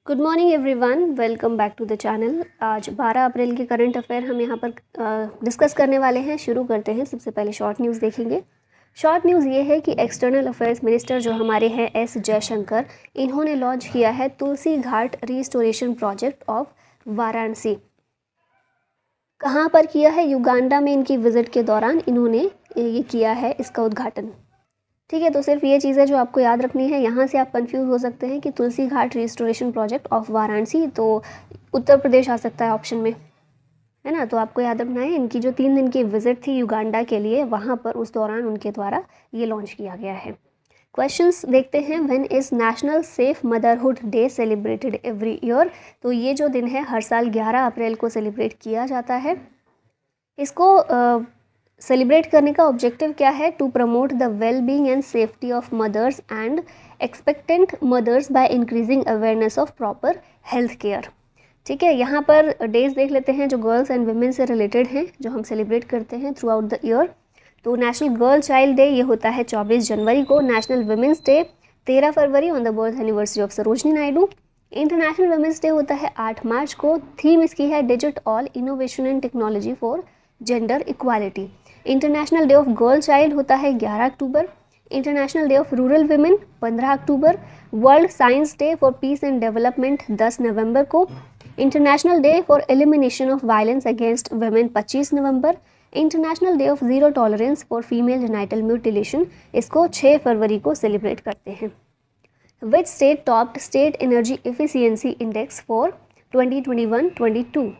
Good morning everyone, welcome back to the channel. आज 12 अप्रैल के current affair हम यहाँ पर डिस्कस करने वाले हैं। शुरू करते हैं। सबसे पहले शॉर्ट न्यूज़ देखेंगे। शॉर्ट न्यूज़ ये है कि एक्सटर्नल अफेयर्स मिनिस्टर जो हमारे हैं एस जयशंकर, इन्होंने लॉन्च किया है Tulsi Ghat restoration project of Varanasi. कहाँ पर किया है? युगांडा में इनकी विजिट के दौरान इन्होंने ये किया है इसका उद्घाटन। ठीक है, तो सिर्फ ये चीज़ है जो आपको याद रखनी है। यहाँ से आप कंफ्यूज हो सकते हैं कि Tulsi Ghat restoration project of Varanasi, तो उत्तर प्रदेश आ सकता है ऑप्शन में, है ना। तो आपको याद रखना है इनकी जो 3 दिन की विजिट थी युगांडा के लिए, वहाँ पर उस दौरान उनके द्वारा ये लॉन्च किया गया है। क्वेश्चंस देखते हैं। When is national safe motherhood day celebrated every year? तो ये जो दिन है हर साल 11 अप्रैल को सेलिब्रेट किया जाता है। इसको सेलिब्रेट करने का ऑब्जेक्टिव क्या है? To promote the well being and safety of mothers and expectant mothers by increasing awareness of proper health care. ठीक है, यहाँ पर डेज देख लेते हैं जो गर्ल्स एंड वुमेन से रिलेटेड हैं, जो हम सेलिब्रेट करते हैं थ्रू आउट द ईयर। तो नेशनल गर्ल चाइल्ड डे ये होता है 24 जनवरी को। नेशनल वुमेंस डे 13 फरवरी on the birth anniversary of Sarojini Naidu. International women's day होता है 8 मार्च को। थीम इसकी है digit all innovation and technology for gender equality. International day of girl child होता है 11 October. International day of rural women 15 October. World science day for peace and development 10 November को। International day for elimination of violence against women 25 November. International day of zero tolerance for female genital mutilation, इसको 6 फरवरी को celebrate करते हैं। Which state topped state energy efficiency index for 2021-22?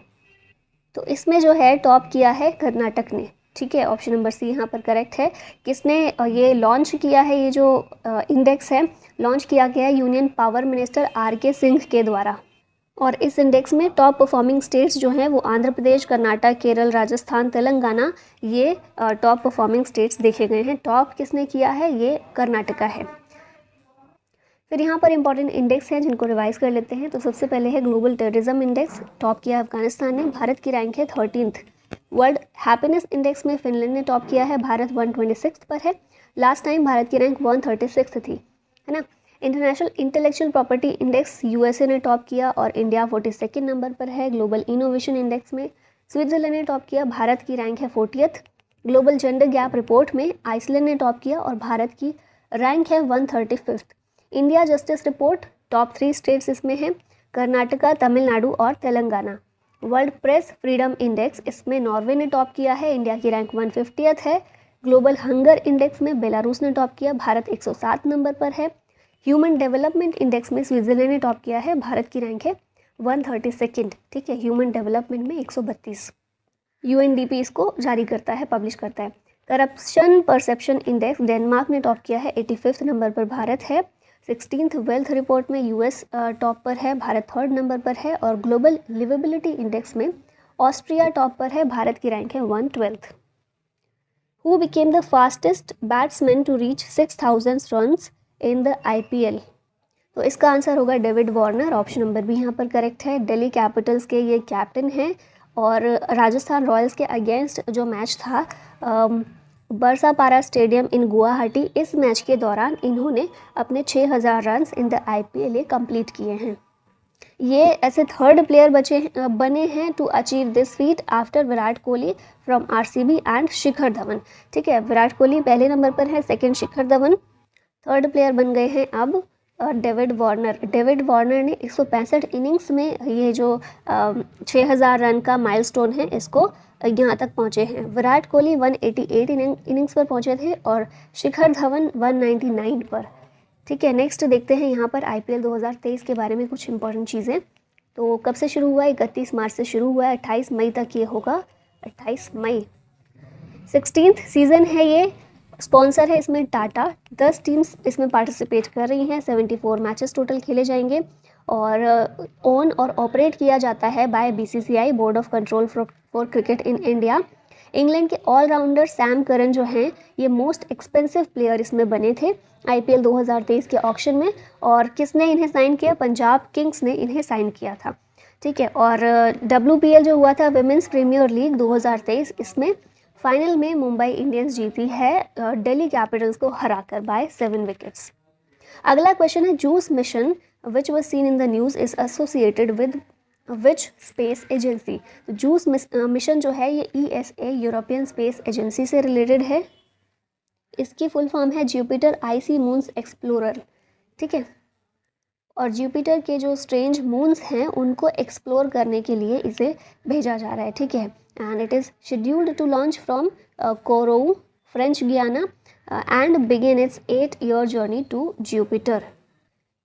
तो इसमें जो है टॉप किया है कर्नाटक ने। ठीक है, ऑप्शन नंबर सी यहाँ पर करेक्ट है। किसने ये लॉन्च किया है? ये जो इंडेक्स है लॉन्च किया गया है union power minister R K. Singh के द्वारा। और इस इंडेक्स में टॉप परफॉर्मिंग स्टेट्स जो हैं वो आंध्र प्रदेश, कर्नाटक, केरल, राजस्थान, तेलंगाना, ये टॉप परफॉर्मिंग स्टेट्स देखे गए हैं। टॉप किसने किया है? ये कर्नाटका है। फिर यहाँ पर इंपॉर्टेंट इंडेक्स हैं जिनको रिवाइज कर लेते हैं। तो सबसे पहले है ग्लोबल टेररिज्म इंडेक्स, टॉप किया अफगानिस्तान ने, भारत की रैंक है 13th। वर्ल्ड हैप्पीनेस इंडेक्स में फिनलैंड ने टॉप किया है, भारत 126 पर है। लास्ट टाइम भारत की रैंक 136 थी, है ना। International intellectual property index USA ने टॉप किया और इंडिया 42 नंबर पर है। ग्लोबल इनोवेशन इंडेक्स में स्विट्जरलैंड ने टॉप किया, भारत की रैंक है 40th। Global gender gap report में आइसलैंड ने टॉप किया और भारत की रैंक है 135th। India justice report top 3 states इसमें हैं, कर्नाटका, तमिलनाडु और Telangana. World press freedom index, इसमें नॉर्वे ने टॉप किया है, इंडिया की रैंक 150th है। ग्लोबल हंगर इंडेक्स में बेलारूस ने टॉप किया, भारत 107 नंबर पर है। ह्यूमन डेवलपमेंट इंडेक्स में स्विट्जरलैंड ने टॉप किया है, भारत की रैंक है 132nd। ठीक है, ह्यूमन डेवलपमेंट में 132। यूएनडीपी इसको जारी करता है, पब्लिश करता है। करप्शन परसेप्शन इंडेक्स डेनमार्क ने टॉप किया है, 85th नंबर पर भारत है। 16th वेल्थ रिपोर्ट में यूएस टॉप पर है, भारत 3rd नंबर पर है। और ग्लोबल लिवेबिलिटी इंडेक्स में ऑस्ट्रिया टॉप पर है, भारत की रैंक है 112th। Who became the fastest batsman to reach 6000 runs in the IPL? तो इसका आंसर होगा डेविड वार्नर, ऑप्शन नंबर भी यहाँ पर करेक्ट है। दिल्ली कैपिटल्स के ये कैप्टन हैं और राजस्थान रॉयल्स के अगेंस्ट जो मैच था बरसापारा स्टेडियम इन गुवाहाटी, इस मैच के दौरान इन्होंने अपने 6000 रन्स इन द आईपीएल ये कंप्लीट किए हैं। ये ऐसे 3rd प्लेयर बने हैं to achieve this feat after Virat Kohli from RCB and Shikhar Dhawan. ठीक है, विराट कोहली पहले नंबर पर है, 2nd Shikhar Dhawan, 3rd player बन गए हैं अब डेविड वार्नर। डेविड वार्नर ने 165 इनिंग्स में ये जो 6000 रन का माइलस्टोन है इसको यहाँ तक पहुँचे हैं। विराट कोहली 188 इनिंग्स पर पहुँचे थे और शिखर धवन 199 पर। ठीक है, नेक्स्ट देखते हैं यहाँ पर आईपीएल 2023 के बारे में कुछ इंपॉर्टेंट चीज़ें। तो कब से शुरू हुआ है? 31 मार्च से शुरू हुआ है, 28 मई तक ये होगा, 28 मई। 16th सीज़न है ये, स्पॉन्सर है इसमें टाटा। 10 टीम्स इसमें पार्टिसिपेट कर रही हैं, 74 मैचेस टोटल खेले जाएंगे और ओन और ऑपरेट किया जाता है by BCCI, board of control for cricket in India. England के ऑलराउंडर सैम करन जो हैं ये मोस्ट एक्सपेंसिव प्लेयर इसमें बने थे आईपीएल 2023 के ऑक्शन में। और किसने इन्हें साइन किया? पंजाब किंग्स ने इन्हें साइन किया था। ठीक है, और WPL जो हुआ था विमेंस प्रीमियर लीग 2023, इसमें फाइनल में मुंबई इंडियंस जीती है दिल्ली कैपिटल्स को हराकर बाय 7 विकेट्स। अगला क्वेश्चन है juice mission which was seen in the news is associated with which space agency. तो जूस मिशन जो है ये ESA यूरोपियन स्पेस एजेंसी से रिलेटेड है। इसकी फुल फॉर्म है जुपिटर आईसी मून्स एक्सप्लोरर, ठीक है। और जुपिटर के जो स्ट्रेंज मून्स हैं उनको एक्सप्लोर करने के लिए इसे भेजा जा रहा है, ठीक है। And it is scheduled to launch from Kourou, French Guiana and begin its 8-year journey to Jupiter.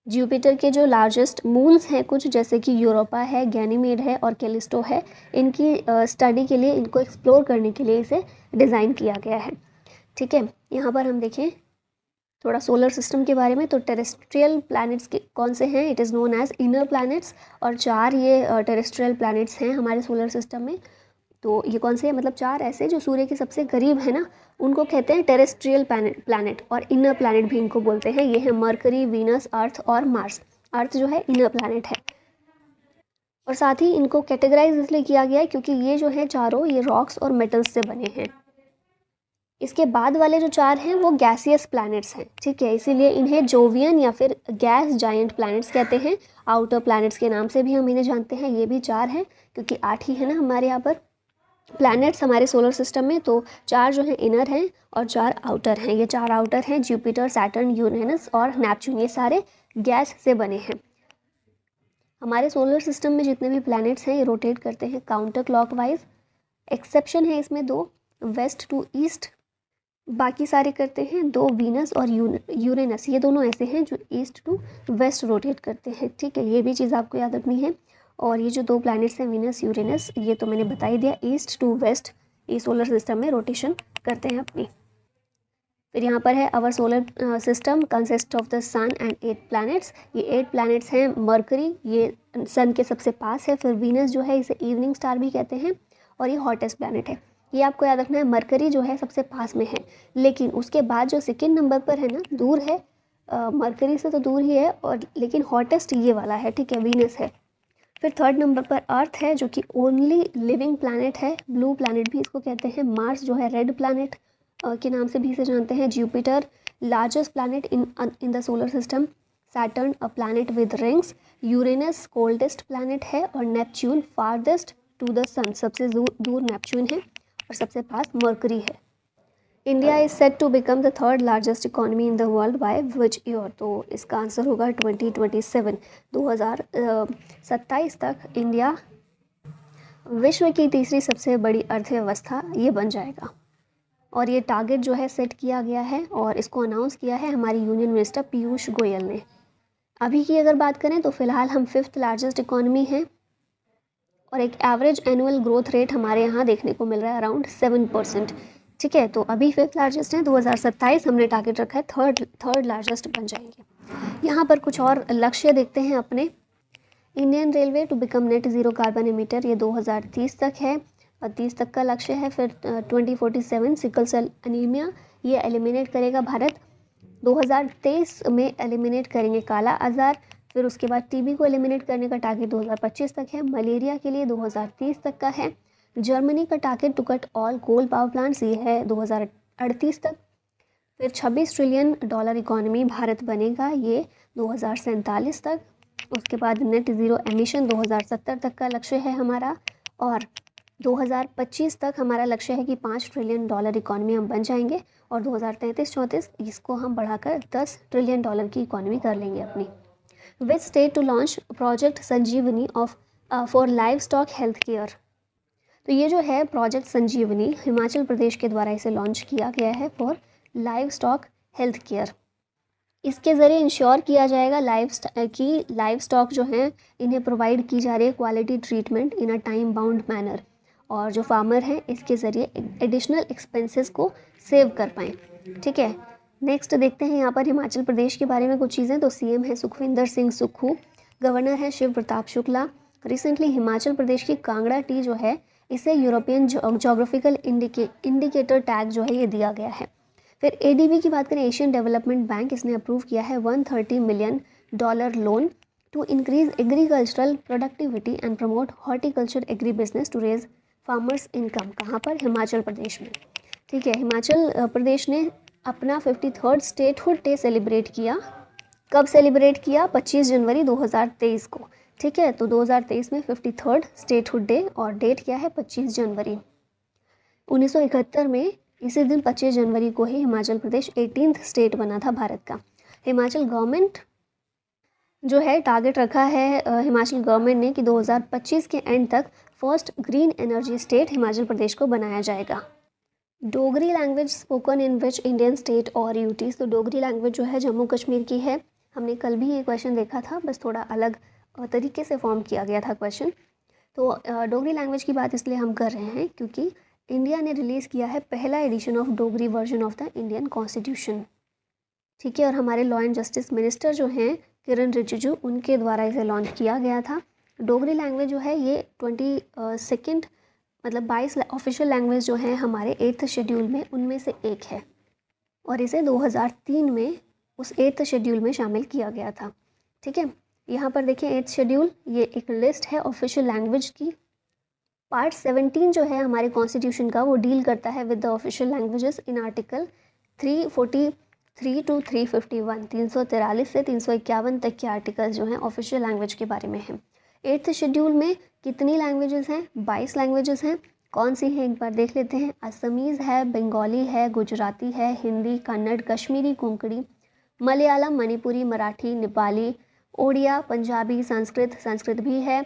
Jupiter के जो लार्जेस्ट मून्स हैं कुछ, जैसे कि यूरोपा है, गैनीमेड है और कैलिस्टो है, इनकी स्टडी के लिए, इनको एक्सप्लोर करने के लिए इसे डिज़ाइन किया गया है, ठीक है। यहाँ पर हम देखें थोड़ा सोलर सिस्टम के बारे में, तो टेरेस्ट्रियल प्लैनेट्स के कौन से हैं, it is known as inner planets, और 4 ये टेरेस्ट्रियल प्लैनेट्स हैं हमारे सोलर सिस्टम में। तो ये कौन से हैं, मतलब 4 ऐसे जो सूर्य के सबसे करीब है ना, उनको कहते हैं टेरेस्ट्रियल प्लैनेट, और इनर प्लैनेट भी इनको बोलते हैं। ये है मरकरी, वीनस, अर्थ और मार्स। अर्थ जो है इनर प्लैनेट है। और साथ ही इनको कैटेगराइज इसलिए किया गया है क्योंकि ये जो है चारों, ये रॉक्स और मेटल्स से बने हैं। इसके बाद वाले जो 4 हैं वो गैसियस प्लैनेट्स हैं, ठीक है, इसीलिए इन्हें जोवियन या फिर गैस जायंट प्लैनेट्स कहते हैं। आउटर प्लैनेट्स के नाम से भी हम इन्हें जानते हैं। ये भी 4 हैं क्योंकि 8 ही है ना हमारे यहाँ पर प्लैनेट्स हमारे सोलर सिस्टम में। तो 4 जो हैं इनर हैं और 4 आउटर हैं। ये 4 आउटर हैं जुपिटर, सैटर्न, यूरेनस और नेपच्यून। ये सारे गैस से बने हैं। हमारे सोलर सिस्टम में जितने भी प्लैनेट्स हैं ये रोटेट करते हैं काउंटर क्लॉकवाइज। एक्सेप्शन है इसमें 2, वेस्ट टू ईस्ट। बाकी सारे करते हैं 2, वीनस और यूरेनस, ये दोनों ऐसे हैं जो ईस्ट टू वेस्ट रोटेट करते हैं, ठीक है। ये भी चीज़ आपको याद रखनी है। और ये जो 2 प्लैनेट्स हैं वीनस, यूरेनस, ये तो मैंने बता ही दिया, ईस्ट टू वेस्ट ये सोलर सिस्टम में रोटेशन करते हैं अपनी। फिर यहाँ पर है our solar system consist of the sun and 8 planets. ये 8 प्लैनेट्स हैं। मरकरी ये सन के सबसे पास है। फिर वीनस जो है इसे इवनिंग स्टार भी कहते हैं और ये हॉटेस्ट प्लैनेट है। ये आपको याद रखना है, मरकरी जो है सबसे पास में है, लेकिन उसके बाद जो सेकेंड नंबर पर है ना, दूर है, मरकरी से तो दूर ही है, और लेकिन हॉटेस्ट ये वाला है, ठीक है, वीनस है। फिर थर्ड नंबर पर अर्थ है जो कि ओनली लिविंग प्लैनेट है, ब्लू प्लैनेट भी इसको कहते हैं। मार्स जो है रेड प्लैनेट के नाम से भी इसे जानते हैं। Jupiter largest planet in the solar system. Saturn a planet with rings. Uranus coldest planet है और Neptune farthest to the sun, सबसे दूर नेपच्यून है और सबसे पास मरकरी है। India is set to become the third largest economy in the world by which year. तो इसका आंसर होगा 2027। 2027 तक इंडिया विश्व की तीसरी सबसे बड़ी अर्थव्यवस्था ये बन जाएगा। और ये टारगेट जो है सेट किया गया है और इसको अनाउंस किया है हमारे यूनियन मिनिस्टर पीयूष गोयल ने। अभी की अगर बात करें तो फ़िलहाल हम 5th लार्जेस्ट इकोनॉमी हैं और एक एवरेज एनुअल ग्रोथ रेट हमारे यहाँ देखने को मिल रहा है अराउंड 7%, ठीक है। तो अभी 5th लार्जेस्ट है, 2027 हमने टारगेट रखा है थर्ड लार्जेस्ट बन जाएंगे। यहाँ पर कुछ और लक्ष्य देखते हैं अपने। Indian railway to become net zero carbon emitter, ये 2030 तक है और 30 तक का लक्ष्य है। फिर 2047 सिकल सेल अनीमिया ये एलिमिनेट करेगा भारत। 2023 में एलिमिनेट करेंगे काला आज़ार। फिर उसके बाद टीबी को एलिमिनेट करने का टारगेट 2025 तक है। मलेरिया के लिए 2030 तक का है। जर्मनी का target to cut all coal power plants ये है 2038 तक। फिर $26 ट्रिलियन इकोनॉमी भारत बनेगा ये 2047 तक। उसके बाद नेट ज़ीरो एमिशन 2070 तक का लक्ष्य है हमारा और 2025 तक हमारा लक्ष्य है कि $5 ट्रिलियन इकोनॉमी हम बन जाएंगे और 2033-34 इसको हम बढ़ाकर $10 ट्रिलियन की इकोनॉमी कर लेंगे अपनी। Which state to launch project Sanjivani of for livestock health care. तो ये जो है प्रोजेक्ट संजीवनी हिमाचल प्रदेश के द्वारा इसे लॉन्च किया गया है for livestock health care. इसके ज़रिए इंश्योर किया जाएगा लाइव स्टॉक जो हैं इन्हें प्रोवाइड की जा रही है quality treatment in a time bound manner, और जो फार्मर हैं इसके ज़रिए एडिशनल एक्सपेंसेस को सेव कर पाएँ, ठीक है। नेक्स्ट देखते हैं यहाँ पर हिमाचल प्रदेश के बारे में कुछ चीज़ें। तो सीएम है सुखविंदर सिंह सुक्खू, गवर्नर है शिव प्रताप शुक्ला। रिसेंटली हिमाचल प्रदेश की कांगड़ा टी जो है इसे यूरोपियन जोग्राफिकल इंडिकेटर टैग जो है ये दिया गया है। फिर एडीबी की बात करें, एशियन डेवलपमेंट बैंक, इसने अप्रूव किया है $130 million loan to increase agricultural productivity and promote horticulture agri business to raise farmers income. कहाँ पर? हिमाचल प्रदेश में, ठीक है। हिमाचल प्रदेश ने अपना 53rd स्टेटहुड डे सेलिब्रेट किया कब सेलिब्रेट किया? 25 जनवरी 2023 को। ठीक है, तो 2023 में 53rd स्टेटहुड डे और डेट क्या है? 25 जनवरी। 1971 में इसी दिन 25 जनवरी को ही हिमाचल प्रदेश 18th स्टेट बना था भारत का। हिमाचल गवर्नमेंट जो है टारगेट रखा है हिमाचल गवर्नमेंट ने कि 2025 के एंड तक first green energy state Himachal Pradesh को बनाया जाएगा। Dogri language spoken in which Indian state और यूटीज, तो डोगरी लैंग्वेज जो है जम्मू कश्मीर की है। हमने कल भी ये क्वेश्चन देखा था, बस थोड़ा अलग तरीके से फॉर्म किया गया था क्वेश्चन। तो डोगरी लैंग्वेज की बात इसलिए हम कर रहे हैं क्योंकि इंडिया ने रिलीज़ किया है पहला edition of Dogri version of the Indian constitution. ठीक है, और हमारे लॉ एंड जस्टिस मिनिस्टर जो हैं किरण रिजिजू, उनके द्वारा इसे लॉन्च किया गया था। डोगरी लैंग्वेज जो है ये 22nd मतलब 22 ऑफिशियल लैंग्वेज जो हैं हमारे 8th शेड्यूल में, उनमें से एक है और इसे 2003 में उस 8th शेड्यूल में शामिल किया गया था। ठीक है, यहाँ पर देखिए 8th शेड्यूल, ये एक लिस्ट है ऑफिशियल लैंग्वेज की। पार्ट 17 जो है हमारे कॉन्स्टिट्यूशन का वो डील करता है with the official languages in article 343 to 351, 343 से 351 तक के आर्टिकल्स जो हैं ऑफिशियल लैंग्वेज के बारे में हैं। 8th शेड्यूल में कितनी लैंग्वेजेस हैं? 22 लैंग्वेजेस हैं। कौन सी हैं एक बार देख लेते हैं। असमीज़ है, बंगाली है, गुजराती है, हिंदी, कन्नड़, कश्मीरी, कोंकणी, मलयालम, मणिपुरी, मराठी, नेपाली, ओडिया, पंजाबी, संस्कृत भी है,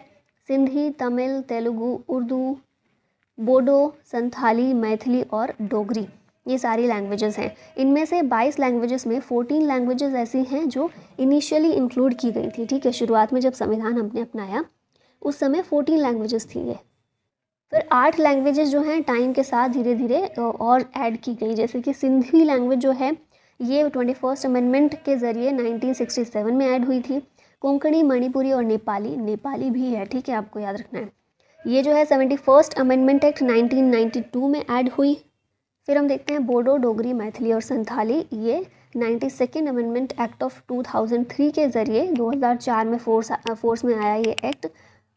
सिंधी, तमिल, तेलुगु, उर्दू, बोडो, संथाली, मैथिली और डोगरी, ये सारी लैंग्वेजेस हैं। इनमें से 22 लैंग्वेजेस में 14 लैंग्वेजेस ऐसी हैं जो इनिशियली इंक्लूड की गई थी। ठीक है, शुरुआत में जब संविधान हमने अपनाया उस समय 14 लैंग्वेजेस थी ये। फिर 8 लैंग्वेजेस जो हैं टाइम के साथ धीरे धीरे और ऐड की गई, जैसे कि सिंधी लैंग्वेज जो है ये 21st अमेंडमेंट के ज़रिए 1967 में ऐड हुई थी। कोंकणी, मणिपुरी और नेपाली भी है। ठीक है, आपको याद रखना है। ये जो है 71st अमेंडमेंट एक्ट 1992 में ऐड हुई। फिर हम देखते हैं बोडो, डोगरी, मैथिली और संथाली, ये 92nd अमेंडमेंट एक्ट ऑफ 2003 के ज़रिए 2004 में फोर्स में आया ये एक्ट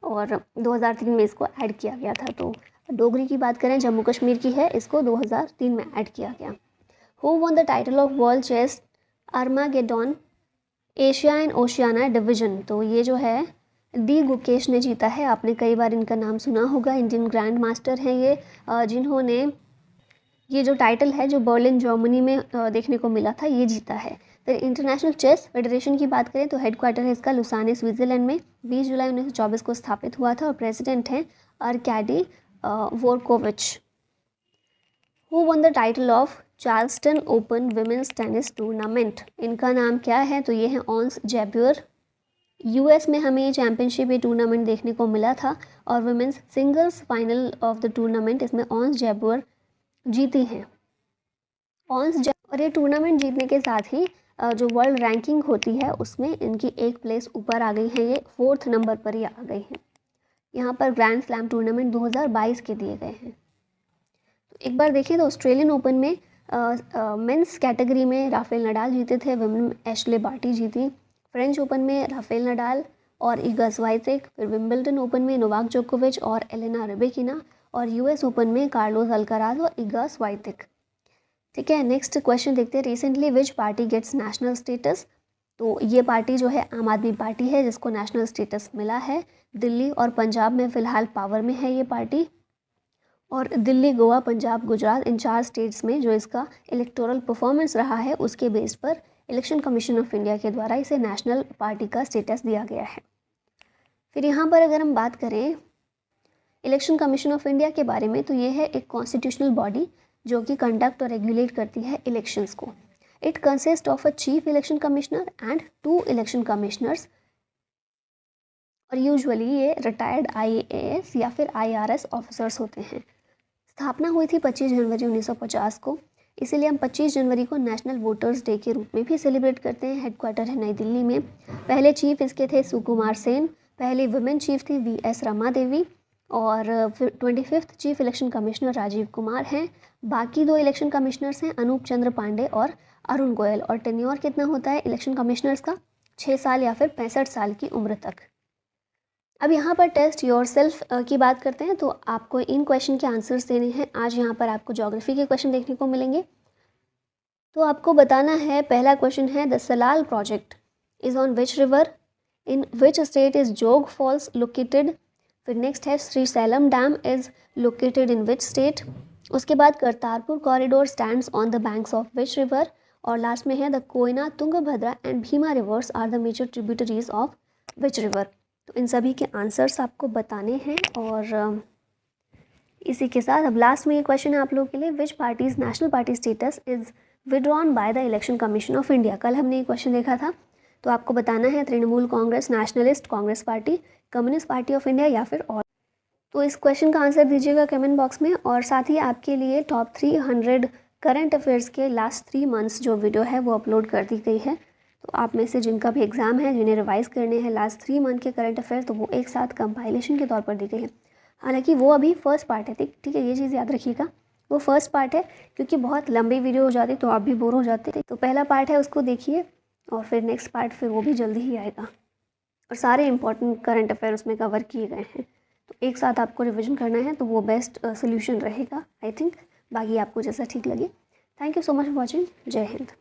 और 2003 में इसको ऐड किया गया था। तो डोगरी की बात करें जम्मू कश्मीर की है, इसको 2003 में ऐड किया गया। Who won the title of world chess Armageddon Asia and Oceania division, तो ये जो है डी गुकेश ने जीता है। आपने कई बार इनका नाम सुना होगा। इंडियन ग्रैंड मास्टर हैं ये, जिन्होंने ये जो टाइटल है जो बर्लिन जर्मनी में देखने को मिला था, ये जीता है। फिर इंटरनेशनल चेस फेडरेशन की बात करें तो हेडक्वार्टर है इसका लुसाने, स्विट्ज़रलैंड में। 20 जुलाई 1924 को स्थापित हुआ था और प्रेसिडेंट हैं Arkady Dvorkovich. Who won the title of Charleston open women's tennis tournament, इनका नाम क्या है? तो ये है ऑन्स जैब्यूर। यूएस में हमें ये चैम्पियनशिप, ये टूर्नामेंट देखने को मिला था और women's singles final of the tournament इसमें ऑन्स जैब्यूर जीती हैं। और ये टूर्नामेंट जीतने के साथ ही जो वर्ल्ड रैंकिंग होती है उसमें इनकी एक प्लेस ऊपर आ गई है, ये 4th नंबर पर ये आ गई हैं। यहाँ पर ग्रैंड स्लैम टूर्नामेंट 2022 के दिए गए हैं। तो एक बार देखें तो ऑस्ट्रेलियन ओपन में मेंस कैटेगरी में राफेल नडाल जीते थे, वुमेन में एशले बार्टी जीती। फ्रेंच ओपन में राफेल नडाल और इगा स्वाइटेक। फिर विंबलडन ओपन में नोवाक जोकोविच और एलेना रेबेकिना और यूएस ओपन में कार्लोस अल्काराज और इगा स्वाइटेक। ठीक है, नेक्स्ट क्वेश्चन देखते हैं। Recently which party gets national status, तो ये पार्टी जो है आम आदमी पार्टी है जिसको नेशनल स्टेटस मिला है। दिल्ली और पंजाब में फ़िलहाल पावर में है ये पार्टी और दिल्ली, गोवा, पंजाब, गुजरात, इन 4 स्टेट्स में जो इसका इलेक्टोरल परफॉर्मेंस रहा है उसके बेस पर इलेक्शन कमीशन ऑफ इंडिया के द्वारा इसे नेशनल पार्टी का स्टेटस दिया गया है। फिर यहाँ पर अगर हम बात करें इलेक्शन कमीशन ऑफ इंडिया के बारे में तो ये है एक कॉन्स्टिट्यूशनल बॉडी जो कि कंडक्ट और रेगुलेट करती है इलेक्शंस को। It consist of a chief election commissioner and 2 election commissioners और यूजुअली ये रिटायर्ड IAS या फिर IRS ऑफिसर्स होते हैं। स्थापना हुई थी 25 जनवरी 1950 को, इसीलिए हम 25 जनवरी को नेशनल वोटर्स डे के रूप में भी सेलिब्रेट करते हैं। हेडक्वार्टर है नई दिल्ली में। पहले चीफ इसके थे सुकुमार सेन, पहली वुमेन चीफ थी VS रमा देवी और 25th chief election commissioner Rajiv Kumar हैं। बाकी 2 इलेक्शन कमिश्नर्स हैं अनूप चंद्र पांडे और अरुण गोयल। और टेन्योर कितना होता है इलेक्शन कमिश्नर्स का? 6 साल या फिर 65 साल की उम्र तक। अब यहाँ पर टेस्ट योरसेल्फ की बात करते हैं तो आपको इन क्वेश्चन के आंसर्स देने हैं। आज यहाँ पर आपको ज्योग्राफी के क्वेश्चन देखने को मिलेंगे। तो आपको बताना है, पहला क्वेश्चन है the Salal project is on which river, in which state is Jog falls located, फिर नेक्स्ट है Srisailam dam is located in which state, उसके बाद Kartarpur corridor stands on the banks of which river, और लास्ट में है the Koyna, Tungabhadra and Bhima rivers are the major tributaries of which river. तो इन सभी के आंसर्स आपको बताने हैं। और इसी के साथ अब लास्ट में ये क्वेश्चन है आप लोगों के लिए, विच parties national party status is withdrawn by the election commission of India. कल हमने ये क्वेश्चन देखा था, तो आपको बताना है Trinamool Congress, nationalist Congress party, communist party of India या फिर और। तो इस क्वेश्चन का आंसर दीजिएगा कमेंट बॉक्स में। और साथ ही आपके लिए टॉप 300 करंट अफेयर्स के लास्ट 3 मंथ्स जो वीडियो है वो अपलोड कर दी गई है। तो आप में से जिनका भी एग्ज़ाम है, जिन्हें रिवाइज़ करने हैं लास्ट 3 मंथ के करंट अफेयर, तो वो एक साथ कंपाइलेशन के तौर पर दी गई है। हालांकि वो अभी फर्स्ट पार्ट है, ठीक है, ये चीज़ याद रखिएगा, वो फर्स्ट पार्ट है, क्योंकि बहुत लंबी वीडियो हो जाती तो आप भी बोर हो जाते। तो पहला पार्ट है, उसको देखिए, और फिर नेक्स्ट पार्ट फिर वो भी जल्दी ही आएगा, और सारे इंपॉर्टेंट करंट अफेयर उसमें कवर किए गए हैं। तो एक साथ आपको रिवीजन करना है, तो वो बेस्ट सोल्यूशन रहेगा आई थिंक, बाकी आपको जैसा ठीक लगे। Thank you so much for watching. जय हिंद।